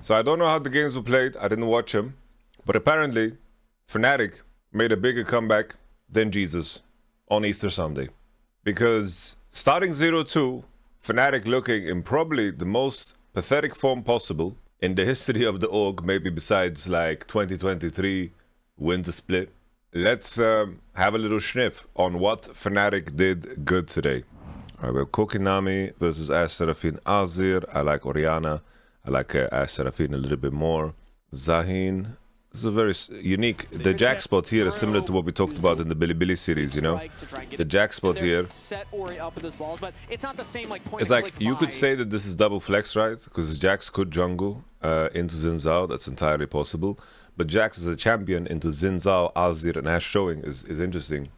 So I don't know how the games were played. I didn't watch them. But apparently, Fnatic made a bigger comeback than Jesus on Easter Sunday. Because starting 0-2, Fnatic looking in probably the most pathetic form possible in the history of the org, maybe besides like 2023 winter split. Let's have a little sniff on what Fnatic did good today. All right, we have Kokinami versus Seraphine Azir. I like Orianna. I like Seraphine a little bit more. Zahin. This is a very unique. The Jack spot here is similar to what we talked about in the Bilibili series, you know? The Jack spot here. It's like, you could say that this is double flex, right? Because Jax could jungle into Xin Zhao. That's entirely possible. But Jax as a champion into Xin Zhao, Azir, and Ashe showing is interesting.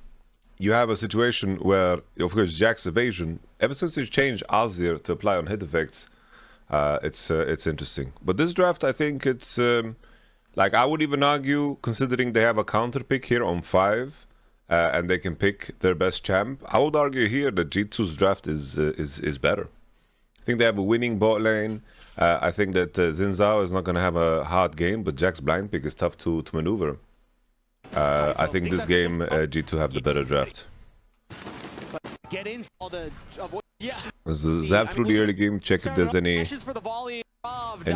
You have a situation where, of course, Jax evasion, ever since you changed Azir to apply on hit effects, it's interesting. But this draft, I think it's... like, I would even argue, considering they have a counter pick here on 5, and they can pick their best champ, I would argue here that G2's draft is better. I think they have a winning bot lane. I think that Xin Zhao is not going to have a hard game, but Jack's blind pick is tough to maneuver. I think this game, G2 have the better draft. Zap through the early game, check if there's any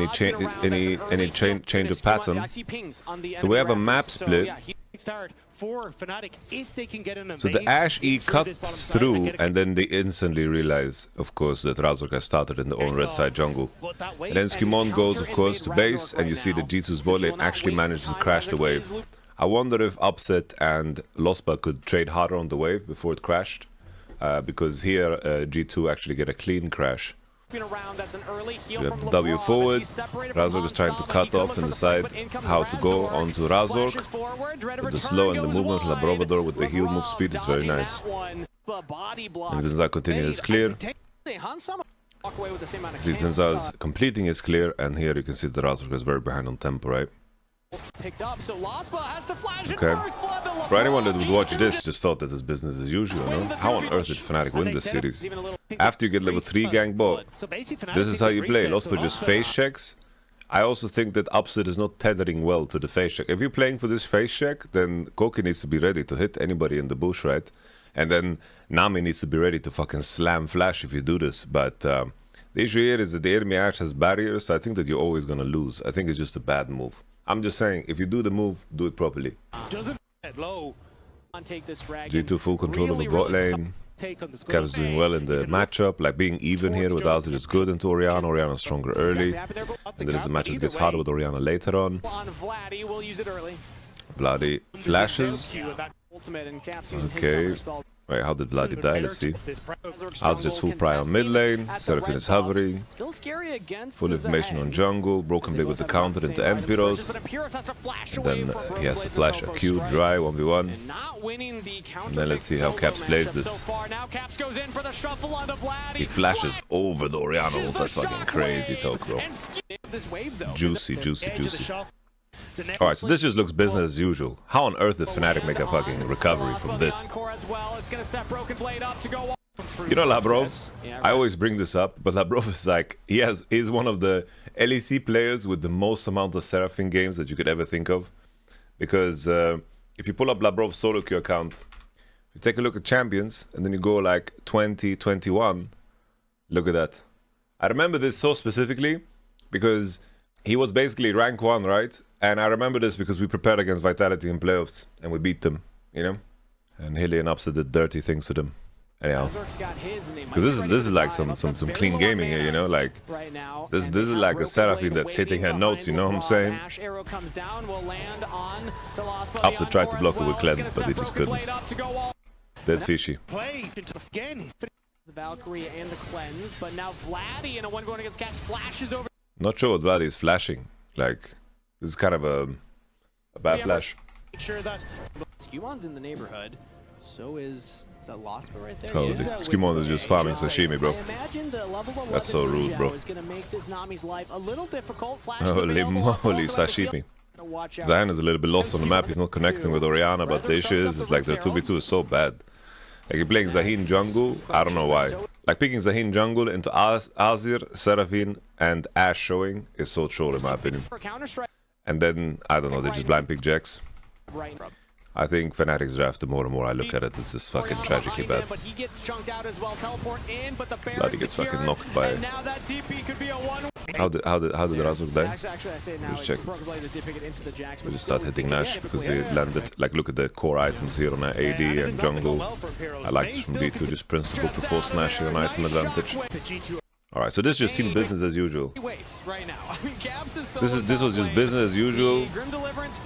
change of pattern. So we have a map split. So the Ashe E cuts through, and then they instantly realize, of course, that Razork has started in the own red side jungle. And then Skimon goes, of course, to base, and you see that G2's bot lane actually manages to crash the wave. I wonder if Upset and Lospa could trade harder on the wave before it crashed, because here G2 actually get a clean crash. We have the W forward. Razork is trying to cut off and decide how to go onto Razork. With the slow and the movement of Labrovador with the heal move speed is very nice. And Zinza continues his clear. See, Zinza is completing his clear, and here you can see that Razork is very behind on tempo, right? Okay. For anyone that would watch this, just thought that it's business as usual, no? How on earth did Fnatic win this series? After you get level 3 gank bot, this is how you play. Lospa just face checks. I also think that Upset is not tethering well to the face check. If you're playing for this face check, then Koki needs to be ready to hit anybody in the bush, right? And then Nami needs to be ready to fucking slam flash if you do this. But the issue here is that the enemy Ashe has barriers, so I think that you're always going to lose. I think it's just a bad move. I'm just saying, if you do the move, do it properly. G2 full control of the bot lane. Kev is doing well in the matchup. Like, being even here with Azir is good into Orianna. Orianna's stronger early. And there is a match that gets harder with Orianna later on. Vladi flashes. Okay. Wait, how did Vladi die? Let's see. Azir is full pry on mid lane. Seraphine is hovering. Full information on jungle. Broken blade with the counter into Empiros. And then he has to flash a Q, dry, 1v1. And then let's see how Caps plays this. He flashes over the Orianna ult. That's fucking crazy talk, bro. Juicy, juicy, juicy. Alright, so this just looks business as usual. How on earth did Fnatic make a fucking recovery from this? You know Labrov? I always bring this up, but Labrov is like, he's one of the LEC players with the most amount of Seraphine games that you could ever think of. Because if you pull up Labrov's solo queue account, you take a look at champions, and then you go like 2021, look at that. I remember this so specifically, because he was basically rank 1, right? And I remember this because we prepared against Vitality in playoffs, and we beat them, you know? And Hilly and Upset did dirty things to them. Anyhow. Because this is like some clean gaming here, you know? Like, this is like a Seraphine that's hitting her notes, you know what I'm saying? Upset tried to block it with cleanse, but he just couldn't. Dead fishy. The Valkyrie and the cleanse, but now Vladi in a one going against Caps flashes over. Not sure what Vladi is flashing. Like, this is kind of a bad flash. Sure that Skimon's in the neighborhood. So is that Lospa right there? Holy, Skimon is just farming sashimi, bro. That's so rude, bro. Holy moly, sashimi. Zion is a little bit lost on the map. He's not connecting with Orianna, but the issue is like their 2v2 is so bad. Like, you're playing Zahin jungle, I don't know why. Like picking Zahin jungle into Azir, Seraphine, and Ashe showing is so troll in my opinion. And then, I don't know, they just blind pick Jax. I think Fnatic's draft, the more and more I look at it, it's just fucking tragically bad. Bloody gets fucking knocked by it. How did Razok die? Just check it. We just start hitting Nash because he landed. Like, look at the core items here on AD and jungle. I like this from G2, just principle to force Nash an item advantage. Alright, so this just seemed business as usual. This was just business as usual.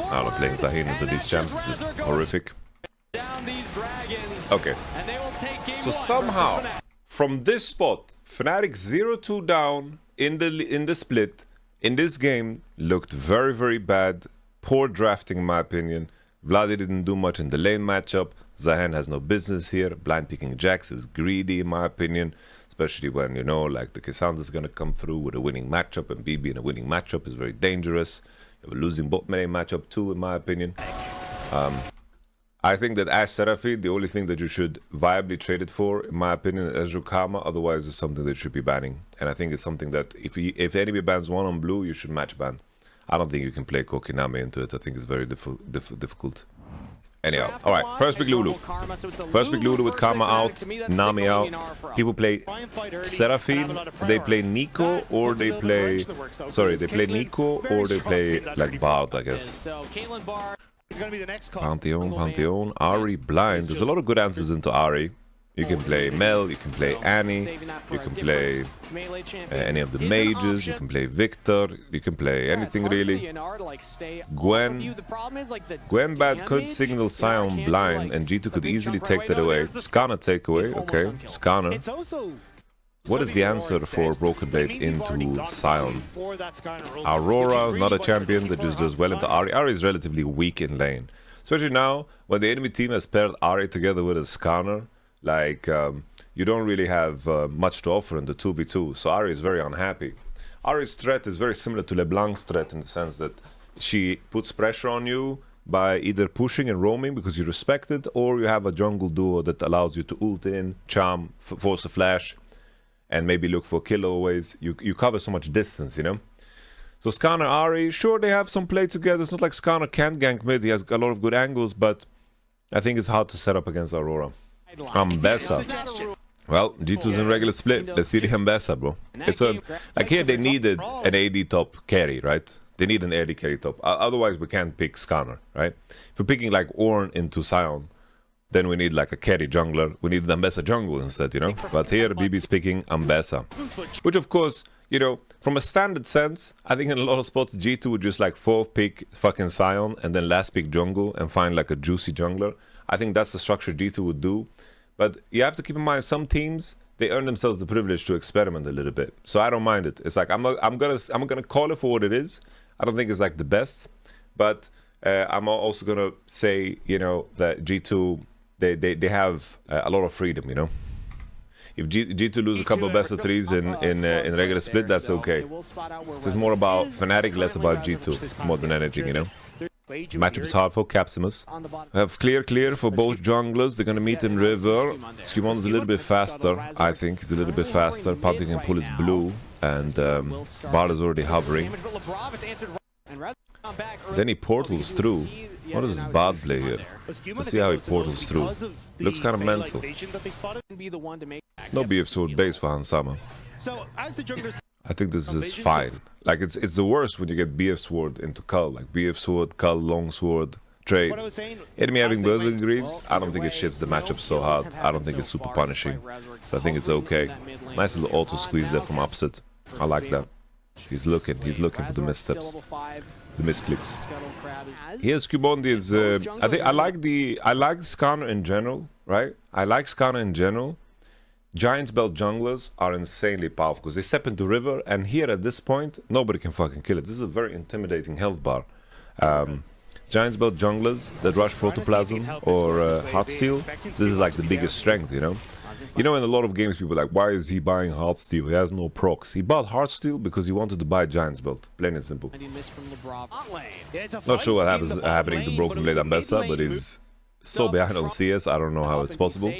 Now they're playing Zahin into these champs, this is horrific. Okay. So somehow, from this spot, Fnatic 0-2 down in the split, in this game, looked very, very bad. Poor drafting in my opinion. Vladi didn't do much in the lane matchup. Zahin has no business here. Blind picking Jax is greedy in my opinion. Especially when, you know, like the Kisanda is going to come through with a winning matchup, and BB in a winning matchup is very dangerous. You have a losing bot lane matchup too, in my opinion. I think that Ashe Seraphine, the only thing that you should viably trade it for, in my opinion, is Ezreal Karma. Otherwise, it's something that you should be banning. And I think it's something that if enemy bans one on blue, you should match ban. I don't think you can play Kokiname into it. I think it's very difficult. Anyhow, alright, first big Lulu. First big Lulu with Karma out, Nami out. People play Seraphine, they play Nico, or they play... Sorry, they play Nico, or they play, like, Bard, I guess. Pantheon, Ahri, blind. There's a lot of good answers into Ahri. You can play Mel, you can play Annie, you can play any of the mages, you can play Victor, you can play anything really. Gwen bad could signal Sion blind, and G2 could easily take that away. Skarner takeaway, okay, Skarner. What is the answer for Broken Blade into Sion? Aurora, not a champion that just does well into Ahri. Ahri is relatively weak in lane. Especially now, when the enemy team has paired Ahri together with a Skarner. Like, you don't really have much to offer in the 2v2, so Ahri is very unhappy. Ahri's threat is very similar to LeBlanc's threat in the sense that she puts pressure on you by either pushing and roaming because you respect it, or you have a jungle duo that allows you to ult in, charm, force a flash, and maybe look for killaways. You cover so much distance, you know? So Skarner, Ahri, sure, they have some play together. It's not like Skarner can't gank mid, he has a lot of good angles, but I think it's hard to set up against Aurora. Ambessa. Well, G2's in regular split. Let's see the Ambessa, bro. It's a like here they needed an AD top carry, right? They need an AD carry top. Otherwise, we can't pick Skarner, right? If we're picking like Ornn into Sion, then we need like a carry jungler. We need the Ambessa jungle instead, you know? But here, BB's picking Ambessa. Which, of course, you know, from a standard sense, I think in a lot of spots, G2 would just like 4th pick fucking Sion and then last pick jungle and find like a juicy jungler. I think that's the structure G2 would do. But you have to keep in mind, some teams, they earn themselves the privilege to experiment a little bit. So I don't mind it. It's like I'm gonna call it for what it is. I don't think it's like the best, but I'm also gonna say, you know, that G2 they have a lot of freedom, you know. If G2 lose a couple of best of threes in regular split, that's okay. So it's more about Fnatic, less about G2, more than anything, you know. Matchup is hard for Capsimus. We have clear for both junglers. They're gonna meet in river. Skimon is a little bit faster, I think. He's a little bit faster. Pantheon can pull his blue, and Bard is already hovering. Then he portals through. What is his Bard play here? Let's see how he portals through. Looks kind of mental. No BF sword base for Hansama. I think this is fine. Like it's the worst when you get BF sword into Cull, like BF sword, Cull, long sword, trade. Enemy having Berserker Greaves, I don't think it shifts the matchup so hard. I don't think it's super punishing. So I think it's okay. Nice little auto squeeze there from Upset. I like that. He's looking for the missteps, the misclicks. Here's Kubondi is I think I like Skarner in general, right? I like Skarner in general. Giant's Belt junglers are insanely powerful because they step into river, and here at this point, nobody can fucking kill it. This is a very intimidating health bar. Giant's Belt junglers that rush Protoplasm or Heartsteel, this is like the biggest strength, you know? You know, in a lot of games, people are like, why is he buying Heartsteel? He has no procs. He bought Heartsteel because he wanted to buy Giant's Belt. Plain and simple. Not sure what happening to Broken Blade Ambessa, but he's so behind on CS, I don't know how it's possible.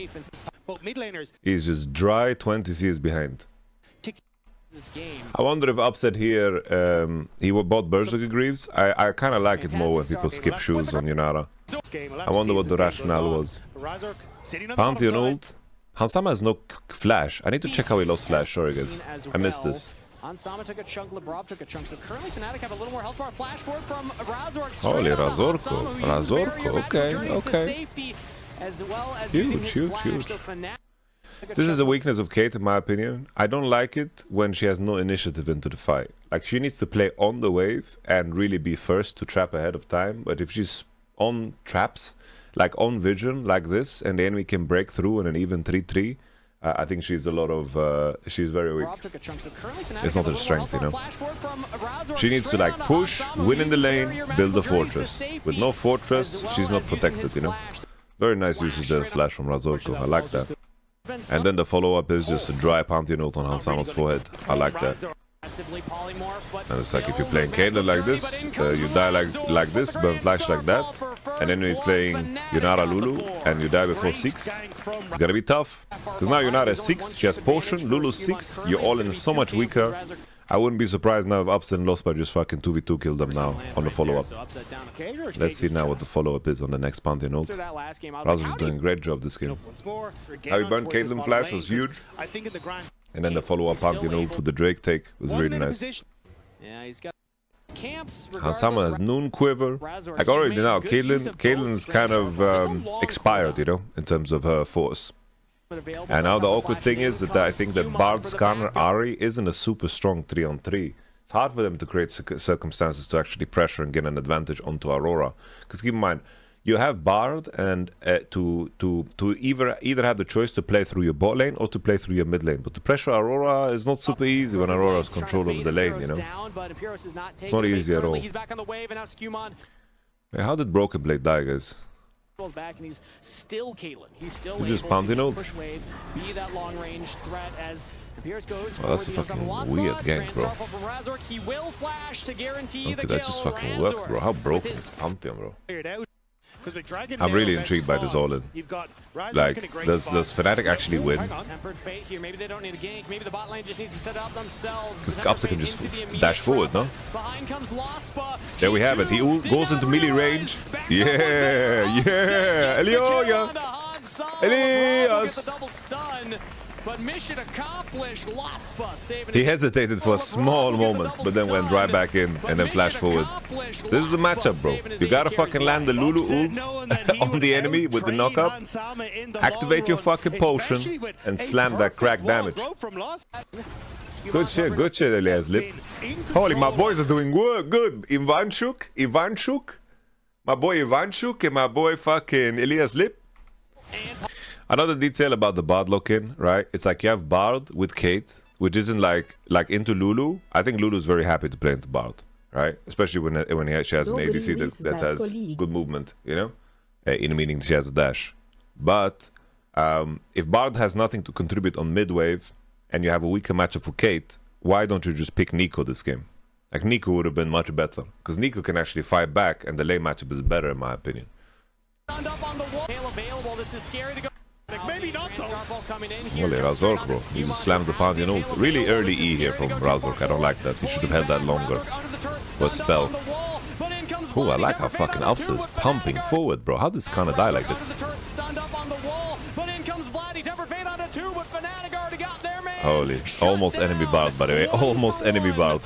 Mid laners. He's just dry 20 CS behind. This game. I wonder if upset here, he bought Berserker Greaves. I kind of like it more when people skip shoes on Yunara. I wonder what the rationale was. Pantheon ult. Hansama has no flash. I need to check how he lost flash. Sorry guys, I missed this. Hansama took a chunk, Lebrov took a chunk, so currently Fnatic have a little more health bar. Flash forward from Razork. Holy Razorko. Razorko, okay. As well as huge. This is a weakness of Kate in my opinion. I don't like it when she has no initiative into the fight. Like she needs to play on the wave and really be first to trap ahead of time. But if she's on traps, like on vision like this, and the enemy can break through in an even 3-3, I think she's a lot of, she's very weak. It's not her strength, you know. She needs to like push, win in the lane, build a fortress. With no fortress, she's not protected, you know. Very nice usage of the flash from Razorko, I like that. And then the follow-up is just a dry Pantheon ult on Hansama's forehead. I like that. And it's like if you're playing Caitlyn like this, you die like this, burn flash like that, and then he's playing Yunara Lulu, and you die before 6. It's gonna be tough. Because now Yunara is 6, she has potion, Lulu's 6, you're all in so much weaker. I wouldn't be surprised now if Upset and Lost by just fucking 2v2 kill them now on the follow-up. Let's see now what the follow-up is on the next Pantheon ult. Razor's is doing a great job this game. How he burned Caitlyn flash was huge. And then the follow-up Pantheon ult with the Drake take was really nice. Hansama has Noon Quiver. Like already now, Caitlyn's kind of expired, you know, in terms of her force. And now the awkward thing is that I think that Bard, Skarner, Ahri isn't a super strong 3-on-3. It's hard for them to create circumstances to actually pressure and get an advantage onto Aurora. Because keep in mind, you have Bard and to either have the choice to play through your bot lane or to play through your mid lane. But to pressure Aurora is not super easy when Aurora has control over the lane, you know. It's not easy at all. Hey, how did Broken Blade die, guys? Back and he's still Caitlyn. He's still just Pantheon ult. Push waves, be that long range threat as Pierce goes. Oh, that's a fucking weird gank, bro. He will flash to guarantee okay, that just fucking worked, bro. How broken is Pantheon, bro? I'm really intrigued by this all-in. Like, does Fnatic actually win? Because Kapsa can just dash forward, no? There we have it. He goes into melee range. Yeah! Elias! But mission accomplished. Laspa saving. He hesitated for a small moment, but then went right back in and then flashed forward. This is the matchup, bro. You gotta fucking land the Lulu ult on the enemy with the knockup. Activate your fucking potion and slam that crack damage. Good shit, Elias Lip. Holy, my boys are doing good. Ivanchuk. My boy Ivanchuk and my boy fucking Elias Lip. Another detail about the Bard lock-in, right? It's like you have Bard with Kate, which isn't like into Lulu. I think Lulu's very happy to play into Bard, right? Especially when she has an ADC that has good movement, you know? In meaning she has a dash. But if Bard has nothing to contribute on mid-wave and you have a weaker matchup for Kate, why don't you just pick Nico this game? Like Nico would have been much better. Because Nico can actually fight back and the lane matchup is better in my opinion. This is scary to go. Maybe not though. Holy Razork, bro. He just slams the Pantheon ult. Really early E here from Razork. I don't like that. He should have held that longer. For a spell. Oh, I like how fucking Upset is pumping forward, bro. How does this kind of die like this? Holy. Almost enemy Bard, by the way. Almost enemy Bard.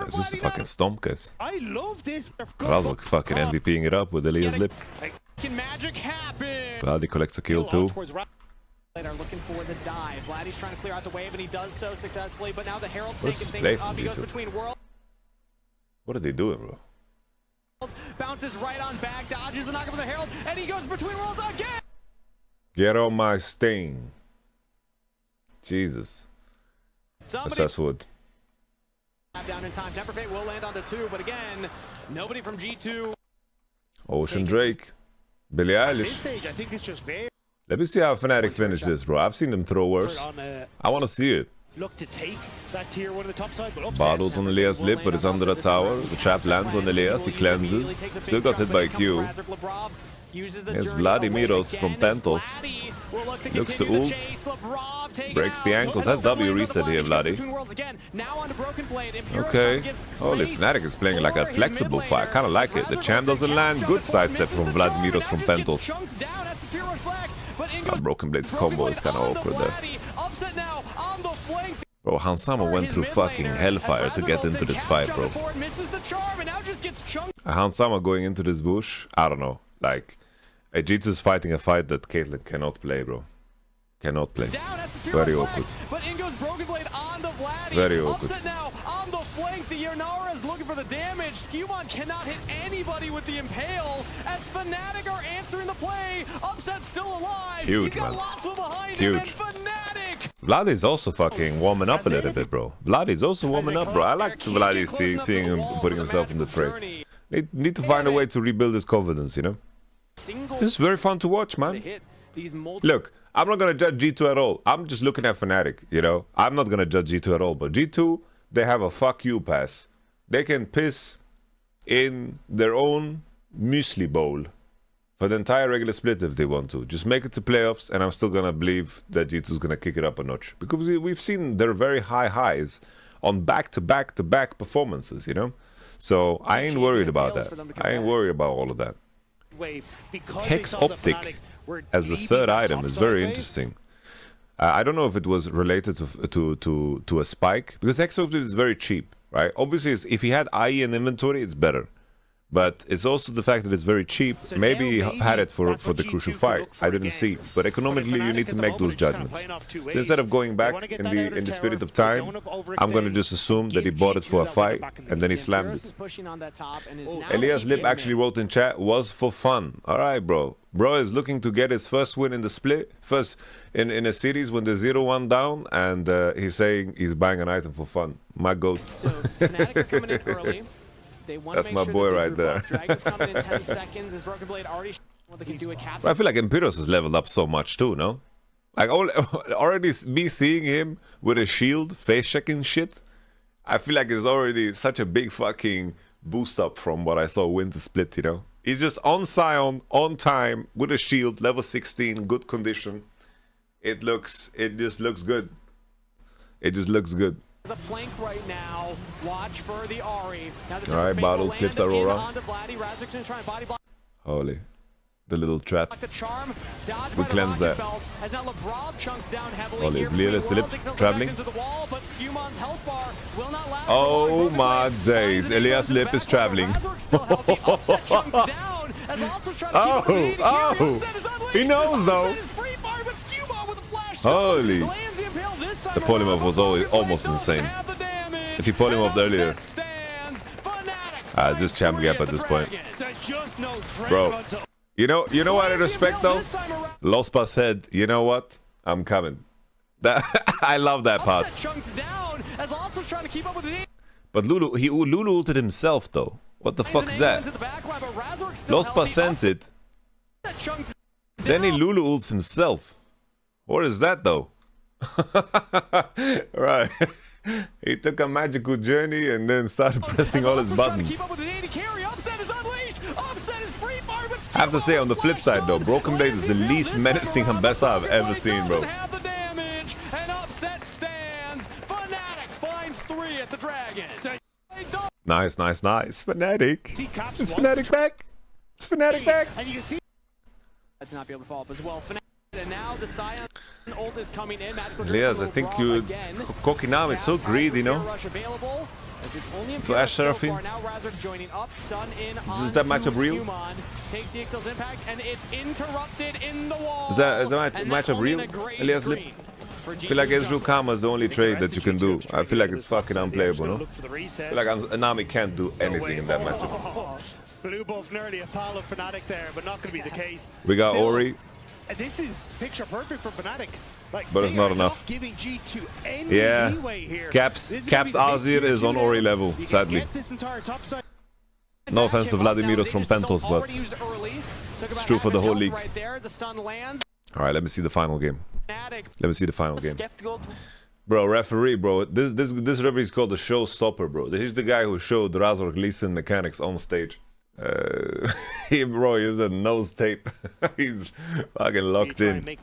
Is this a fucking stomp, guys? I love this. Razork fucking MVPing it up with Elias Lip. Vladi collects a kill too. Looking for the dive. Vladdy's trying to clear out the wave and he does so successfully, but now the Herald's taking things up. He goes between worlds. What are they doing, bro? Bounces right on back, dodges the knock of the Herald, and he goes between worlds again! Get on my sting. Jesus. Let's fast forward. Down in time. Temper Fate will land on the 2, but again, nobody from G2. Ocean Drake. Billie Eilish. Let me see how Fnatic finish this, bro. I've seen them throw worse. I want to see it. Look to take that tier 1 of the top side, but Bardot on Elias Lip, but it's under the tower. The trap lands on Elias. He cleanses. Still got hit by Q. Uses the Here's journey Vladimiros away from again, Pentos. as Vladdy will look to Looks to continue the ult. chase. Labrov taken Breaks the out. ankles. And That's the W flames reset of here, Vladdy. Vladdy. Between worlds again. Now onto Broken Blade. Imperial Okay. gives Holy, space Fnatic is playing like a for his flexible mid fight. I kind of like it. The champ doesn't land. Good sidestep from Vladimiros from Pentos. Broken Blade's combo is kind of awkward there. Bro, Hansama went through fucking hellfire to get into this fight, bro. Hansama going into this bush, I don't know. Like, G2 is fighting a fight that Caitlyn cannot play, bro. Cannot play. Very awkward. Very awkward. On the flank, the Yarnara is looking for the damage. Skewmon cannot hit anybody with the Impale as Fnatic are answering the play. Upset still alive. Huge, He's got man. lots behind Huge. him, and Fnatic. Vlad is also fucking warming up a little bit, bro. Vlad is also warming up, bro. I like Vlad seeing him putting himself in the fray. Need to find a way to rebuild his confidence, you know? This is very fun to watch, man. Look, I'm not gonna judge G2 at all. I'm just looking at Fnatic, you know? I'm not gonna judge G2 at all, but G2, they have a fuck you pass. They can piss in their own muesli bowl for the entire regular split if they want to. Just make it to playoffs, and I'm still gonna believe that G2 is gonna kick it up a notch. Because we've seen their very high highs on back-to-back-to-back performances, you know? So I ain't worried about that. I ain't worried about all of that. Hex Optic as the third item is very interesting. I don't know if it was related to a spike, because Hex Optic is very cheap, right? Obviously, if he had IE in inventory, it's better. But it's also the fact that it's very cheap. Maybe he had it for the crucial fight. I didn't see. But economically, you need to make those judgments. So instead of going back in the spirit of time, I'm going to just assume that he bought it for a fight and then he slammed it. Elias Lip actually wrote in chat, was for fun. All right, bro. Bro is looking to get his first win in the split, first in a series when they're 0-1 down, and he's saying he's buying an item for fun. My goat. So Fnatic are coming in early. That's my boy right there. Dragon's coming in 10 seconds. Is Broken Blade already what they can do with Caps? I feel like Imperios has leveled up so much too, no? Like already me seeing him with a shield, face checking shit, I feel like it's already such a big fucking boost up from what I saw Winter Split, you know? He's just on Sion, on time, with a shield, level 16, good condition. It just looks good. It just looks good. The flank right now. Watch for the Ahri. All right, bottled clips Aurora. Holy, the little trap. We cleanse that. Holy, is Lila Slip traveling? Oh my days, Elias Lip is traveling. Oh, he knows though. Holy. The polymorph was almost insane. If he polymorphed earlier. It's just champ gap at this point. Bro, you know what I respect though? Lospa said, you know what? I'm coming. That I love that part. But Lulu ulted himself though. What the fuck is that? Lospa sent it. Then he Lulu ults himself. What is that though? Right. He took a magical journey and then started pressing all his buttons. I have to say, on the flip side though, Broken Blade is the least menacing Ambessa I've ever seen, bro. Nice, nice, nice. Fnatic. Is Fnatic back? Is Fnatic back? That's not be able to follow up as well. And now the Sion ult is coming in. Elias, I think Kokinami is so greedy, no? To SHFT. Is that matchup real? Is that matchup real? Elias Lip? I feel like Ezreal Karma is the only trade that you can do. I feel like it's fucking unplayable, no? I feel like NAVI can't do anything in that matchup. Blue buff nearly a pal of Fnatic there, but not going to be the case. We got Ori. This is picture perfect for Fnatic. Like, but it's not enough. Giving G2 any leeway here. Caps Azir is on Ori level, sadly. No offense to Vladimiros from Pentos, but it's true for the whole league. Alright, let me see the final game. Let me see the final game. Bro, referee, bro. This referee is called the showstopper, bro. He's the guy who showed Razork Lee Sin mechanics on stage. Bro, he's a nose tape. He's fucking locked in.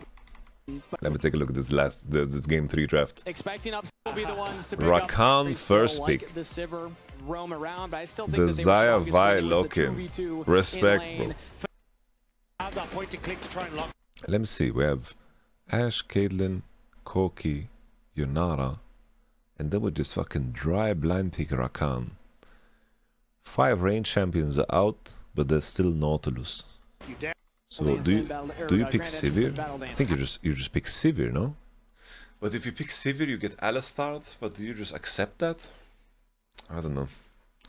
Let me take a look at this game 3 draft. Expecting ups will be the ones to pick Rakan up. first Like pick. the Sivir roam around, but I still think The that they were Zaya strongest Vi when it was the lock-in. 2v2 Respect, in bro. lane. Have that point and click to try and lock. Let me see. We have Ashe, Caitlyn, Koki, Yonara, and then we just fucking dry blind pick Rakan. 5 range champions are out, but there's still Nautilus. You dare. So do you pick Sivir? I think you just pick Sivir, no? But if you pick Sivir, you get Alistar. But do you just accept that? I don't know.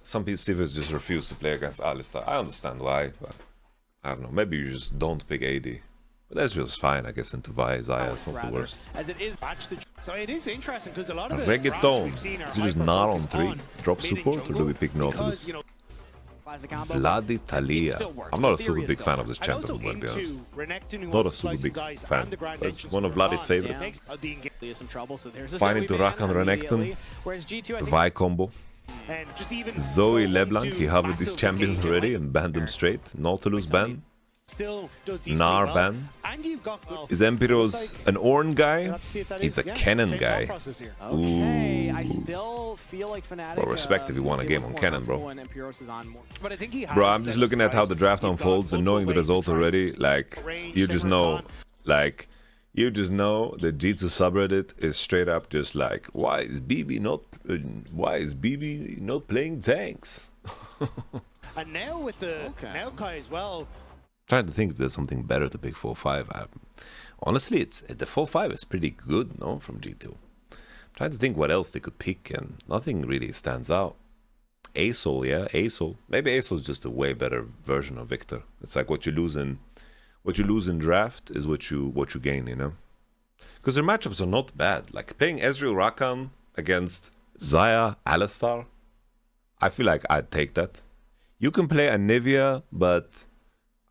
Some people Sivirs just refuse to play against Alistar. I understand why, but I don't know. Maybe you just don't pick AD. But Ezreal's fine, I guess. Into Vi, Zaya, it's not the worst. As it is, So it is interesting because a lot of the Reggaeton. rounds we've seen are Is it just hyper Nar on focused 3? on Drop mid and support, or do jungle we pick Nautilus? because, you know, classic combo. Vladi It Talia. still works. I'm not a The super theory big is fan still of this and champion, also to be honest. into Renekton, who Not wants a to super slice big guys fan. and the ground That's nations one of for Vladi's Rakan. favorites. Takes the engage- There's some trouble, so there's a Fine set into we ban Rakan Renekton. immediately, whereas G2, I think, Vi combo. and just even Zoe going LeBlanc, to he hovered these massive champions engage already right and banned them straight. Nautilus ban. still does decently Nar well. ban. And you've got good. Is Empiros an Ornn guy? We'll have to see if that He's is- a yeah, Cannon same guy. thought process here. Okay, I Ooh. still feel like Fnatic. Bro, respect if you want a they game look on more Cannon, bro. comfortable when Empiros is on more. But I think he has Bro, I'm just looking at how the draft You've got unfolds and knowing the multiple ways result to try and already. Like, arrange you just different know, con- like, you just know the G2 subreddit is straight up just like, why is BB not playing tanks? And now with the Okay. now Kai as well. Trying to think if there's something better to pick 4-5. Honestly, the 4-5 is pretty good, no, from G2. Trying to think what else they could pick, and nothing really stands out. Asol, yeah, Asol. Maybe Asol is just a way better version of Victor. It's like what you lose in draft is what you gain, you know. Because their matchups are not bad. Like playing Ezreal Rakan against Zaya Alistar, I feel like I'd take that. You can play Anivia, but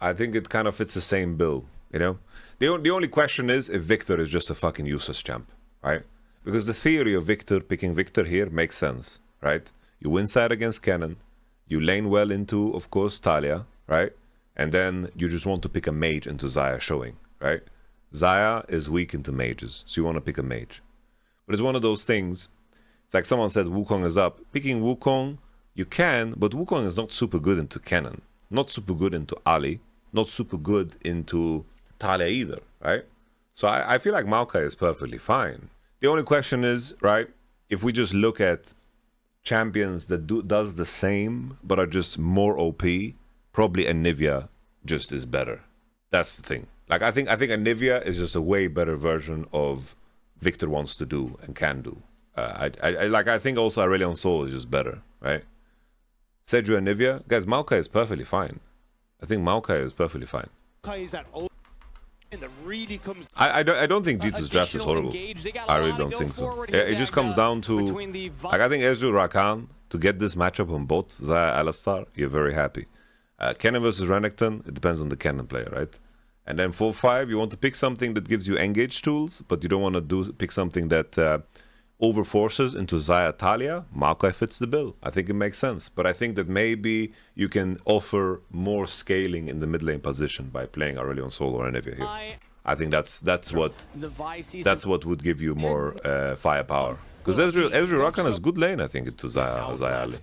I think it kind of fits the same bill, you know? The only question is if Victor is just a fucking useless champ, right? Because the theory of Victor, picking Victor here makes sense, right? You win side against Cannon, you lane well into, of course, Talia, right? And then you just want to pick a mage into Zaya showing, right? Zaya is weak into mages, so you want to pick a mage. But it's one of those things, it's like someone said Wukong is up. Picking Wukong, you can, but Wukong is not super good into Cannon, not super good into Ali, not super good into Talia either, right? So I feel like Maokai is perfectly fine. The only question is, right, if we just look at champions that does the same but are just more OP, probably Anivia just is better. That's the thing. Like I think Anivia is just a way better version of Victor wants to do and can do. I think also Aurelion Sol is just better, right? Seju Anivia, guys, Maokai is perfectly fine. I think Maokai is perfectly fine. Kai is that old and that really comes. I don't think G2's draft is horrible. I really don't think so. Yeah, it just comes down to, like, I think Ezreal Rakan, to get this matchup on both Zaya Alistar, you're very happy. Cannon versus Renekton, it depends on the Cannon player, right? And then 4-5, you want to pick something that gives you engage tools, but you don't want to pick something that overforces into Zaya Talia. Maokai fits the bill. I think it makes sense. But I think that maybe you can offer more scaling in the mid lane position by playing Aurelion Sol or Anivia here. I think that's what would give you more firepower. Because Ezreal Rakan is good lane, I think, into Zaya Ali.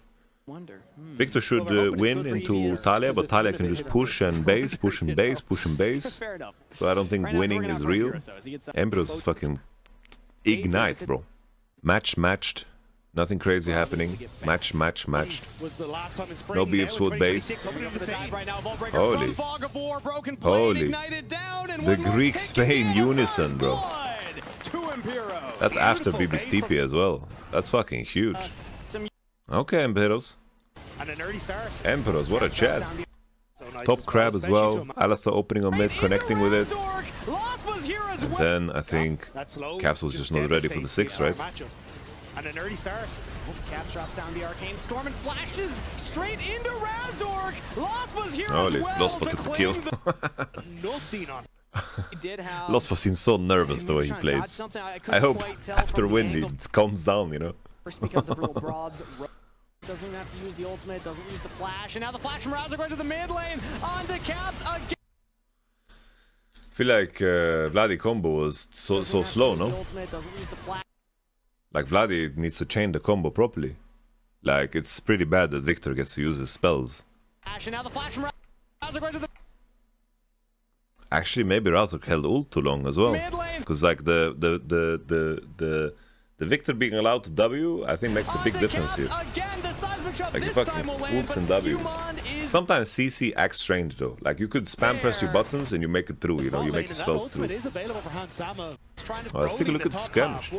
Victor should win into Talia, but Talia can just push and base, push and base, push and base. So I don't think winning is real. Empiros is fucking ignite, bro. Matched. Nothing crazy happening. Matched. No beefs with base. Holy. The Greek-Spain unison, bro. That's after BB's TP as well. That's fucking huge. Okay, Empiros. And an early start. Empiros, what a chat. Top crab as well. Alistar opening on mid, connecting with it. And then I think Capsule's just not ready for the 6, right? And an early start. Caps drops down the arcane storm and flashes straight into Razork. Lospa's here Holy, as well. Lospa took the kill. Nothing on. Lospa seems so nervous the way he plays. I hope after win he calms down, you know. First becomes a brutal Brobs. doesn't even have to use the ultimate, doesn't use the flash, and now the flash from Razor going to the mid lane, on the Caps again. I feel like Vladi combo was so slow, no? Like Vladi needs to chain the combo properly. Like it's pretty bad that Victor gets to use his spells. Actually, maybe Razor held ult too long as well, because like the Victor being allowed to W, I think makes a big difference here. Like if fucking ults and W. Sometimes CC acts strange though. Like you could spam press your buttons and you make it through, you know, you make your spells through. Oh, let's take a look at the skirmish.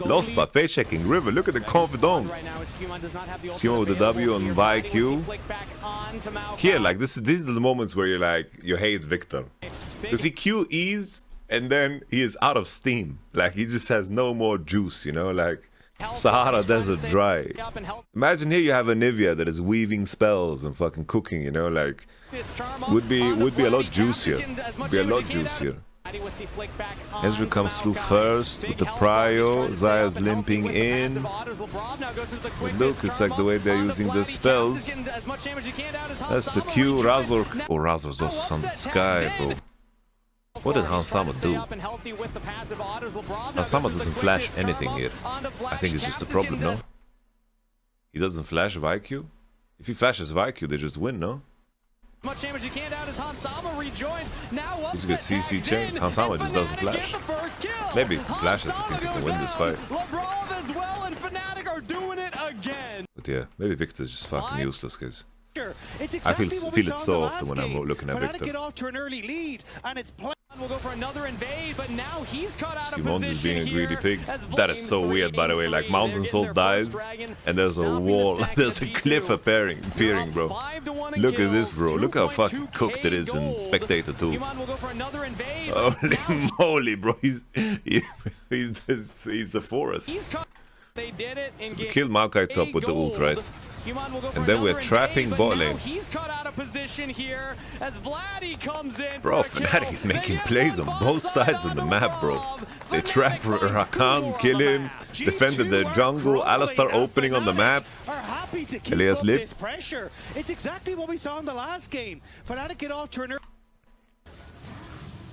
Lost by face checking River, look at the confidence. Skuma with the W on YQ. Here, like these are the moments where you're like, you hate Victor. Because he QEs and then he is out of steam. Like he just has no more juice, you know, like Sahara Desert dry. Imagine here you have a Nivea that is weaving spells and fucking cooking, you know, like would be a lot juicier. Would be a lot juicier. Ezreal comes through first with the prio. Zaya's limping in. But look, it's like the way they're using the spells. That's the Q. Razor. Oh, Razor's also on the sky, bro. What did Hansama do? Hansama doesn't flash anything here. I think it's just a problem, no? He doesn't flash Vaiku? If he flashes Vaiku, they just win, no? Much damage you can't out as Hansama rejoins. Now He's got CC chain. Hansama just doesn't flash. Maybe if he flashes, I think he can win this fight. LeBron as well and Fnatic are doing it again. But yeah, maybe Victor's just fucking useless, guys. I feel it so often when I'm looking at Victor. Get off to an early lead, and it's will go for another invade, but now he's caught out of position. Is being a greedy pig. That That is so weird, by the way. Like Mountain Soul dies, and there's a wall, there's a cliff appearing, bro. Look at this, bro. Look how fucking cooked it is in Spectator 2. Holy moly, bro. He's a forest. They did it So we killed Maokai top with the ult, right? And then we're trapping bot lane. He's caught out of position here as Vladdy comes in. Bro, Fnatic is making plays on both sides of the map, bro. They trap Rakan, kill him, defended their jungle, Alistar opening on the map. Elias lit. It's exactly what we saw in the last game. Fnatic get off to an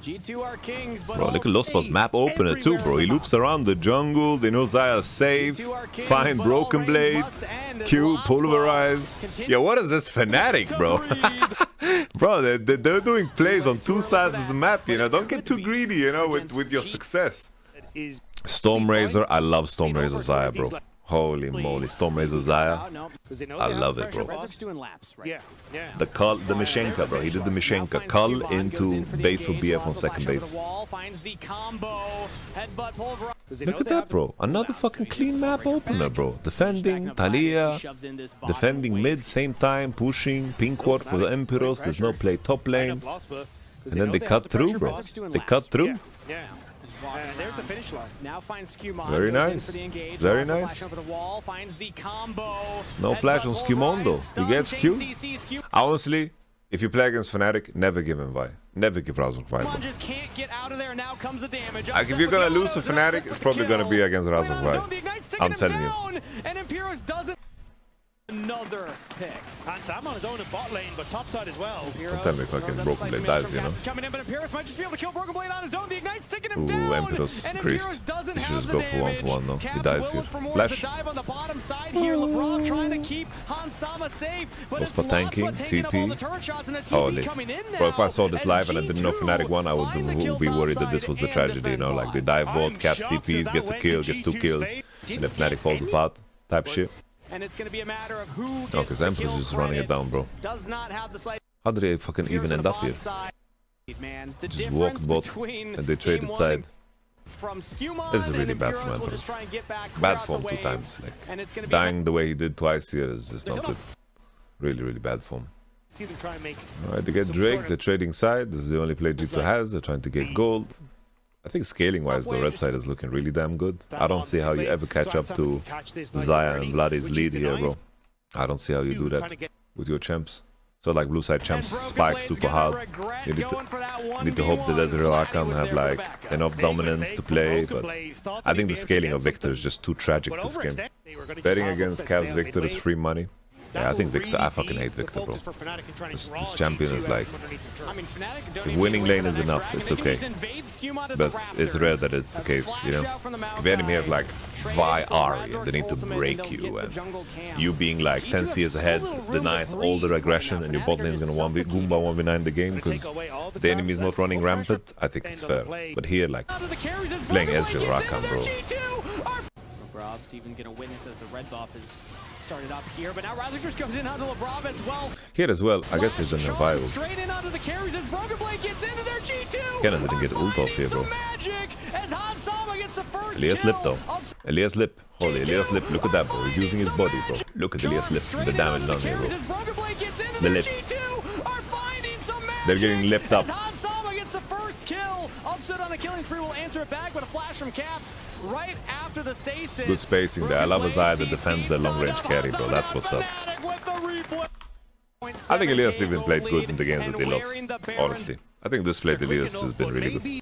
G2 are kings, but bro, look at Lostball's map opener too, bro. He loops around the jungle, they know Zaya's safe, find Broken Blade, Q, Pulverize. Yeah, what is this Fnatic, bro? Bro, they're doing plays on two sides of the map, you know. Don't get too greedy, you know, with your success. Stormrazor, I love Stormrazor Zaya, bro. Holy moly, Stormrazor Zaya. I love it, bro. The Cull, the Mishenka, bro. He did the Mishenka. Cull into base for BF on second base. Look at that, bro. Another fucking clean map opener, bro. Defending, Talia. Defending mid, same time, pushing. Pink ward for the Emperors. There's no play top lane. And then they cut through, bro. They cut through. there's the finish line. Now finds Skewmondo. Very nice. Very nice. No flash on Skewmondo. He gets Q. Honestly, if you play against Fnatic, never give him Vi. Never give Razor Vi. Like, if you're gonna lose to Fnatic, it's probably gonna be against Razor Vi. I'm telling you. Another pick. And Sam on his own in bot lane, but top side as well. Don't tell me fucking Broken Blade dies, you know. Coming in, but Imperius might just be able to kill Broken Blade on his own. The Ignite's taking him Ooh, down. Emperor's priest. He should just go for 1-for-1, no? He dies here. Flash. On the bottom side here. LeBron trying to keep Hansama safe, but it's tanking, TP. Holy. Bro, if I saw this live and I didn't know Fnatic won, I would be worried that this was a tragedy, you know? Like, they dive both, caps TPs, gets a kill, gets 2 kills, and if Fnatic falls apart, type shit. And it's going to be a matter of who no, because Emperor's just running it down, bro. How did they fucking even end up here? Just walked bot and they traded side. This is really bad for Emperor's. Bad form 2 times. Like, dying the way he did twice here is just not good. Really, really bad form. Alright, they get Drake, they're trading side. This is the only play G2 has. They're trying to get gold. I think scaling-wise, the red side is looking really damn good. I don't see how you ever catch up to Zaya and Vladi's lead here, bro. I don't see how you do that with your champs. So like blue side champs spike super hard. You need to hope that there's a Rakan have like enough dominance to play, but I think the scaling of Victor is just too tragic this game. Betting against Cavs Victor is free money. Yeah, I think Victor, I fucking hate Victor, bro. This champion is like, if winning lane is enough, it's okay. But it's rare that it's the case, you know. If the enemy has like Vi Ari and they need to break you, and you being like 10 CS ahead denies all their aggression, and your bot lane is gonna Goomba 1v9 the game because the enemy is not running rampant, I think it's fair. But here, like, playing Ezreal Rakan, bro. Rob's even gonna witness as the red buff is started up here, but now Razzler just goes in onto LeBron as well. Here as well, I guess he's done a viral. Straight in onto the carries as Broken Blade gets into their G2. Cannon didn't get ult off here, bro. Elias Lip though. Elias Lip. Holy Elias Lip, look at that, bro. He's using his body, bro. Look at Elias Lip, the damage done here, bro. The lip. They're getting lipped up. Upset on a killing spree will answer it back, but a flash from Caps right after the stasis. Good spacing there. I love his eye that defends the long range carry, bro. That's what's up. I think Elias even played good in the games that he lost, honestly. I think this play Elias has been really good.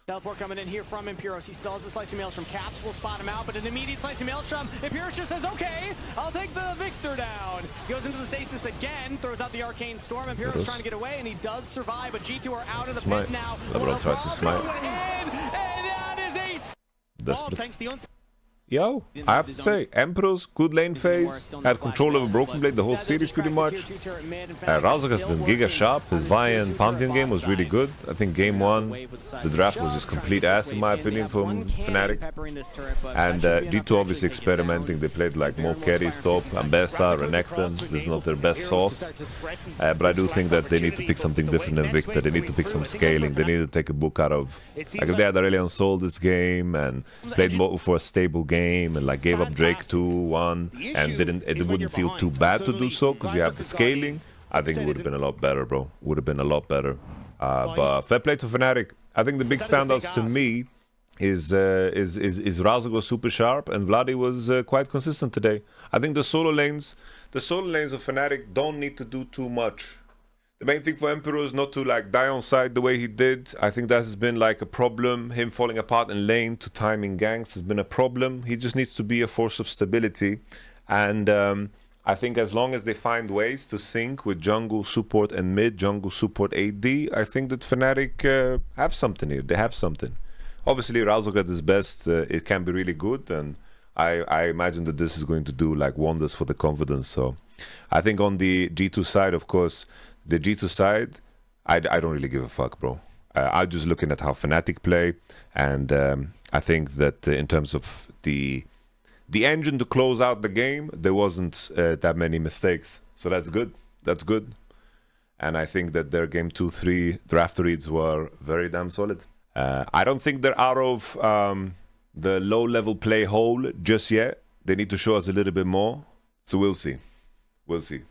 Teleport coming in here from Impuros. He still has a slicing mails from Caps. We'll spot him out, but an immediate slicing mails from Impuros just says, okay, I'll take the Victor down. Goes into the stasis again, throws out the Arcane Storm. Impuros trying to get away, and he does survive, but G2 are out of the pit now. LeBron tries to smite. And that is a... Desperate. Yo, I have to say, Emperor's good lane phase, had control over Broken Blade the whole series pretty much. Razok has been giga sharp, his Vi and Pantheon game was really good. I think game 1, the draft was just complete ass in my opinion from Fnatic. And G2 obviously experimenting, they played like more carries top, Ambessa, Renekton, this is not their best sauce. But I do think that they need to pick something different than Victor, they need to pick some scaling, they need to take a book out of... Like if they had Aurelion Sol this game and played more for a stable game, and like gave up Drake 2-1 and it wouldn't feel too bad to do so because you have the scaling, I think it would have been a lot better, bro. Would have been a lot better. But fair play to Fnatic. I think the big standouts to me is Razok was super sharp and Vladi was quite consistent today. I think the solo lanes of Fnatic don't need to do too much. The main thing for Emperor is not to like die on side the way he did. I think that has been like a problem. Him falling apart in lane to timing ganks has been a problem. He just needs to be a force of stability. And I think as long as they find ways to sync with jungle support and mid, jungle support AD, I think that Fnatic have something here. They have something. Obviously, Razok at his best, it can be really good. And I imagine that this is going to do like wonders for the confidence. So I think on the G2 side, of course, the G2 side, I don't really give a fuck, bro. I'm just looking at how Fnatic play, and I think that in terms of the engine to close out the game, there wasn't that many mistakes. So that's good. That's good. And I think that their game 2-3 draft reads were very damn solid. I don't think they're out of the low-level play hole just yet. They need to show us a little bit more. So we'll see. We'll see.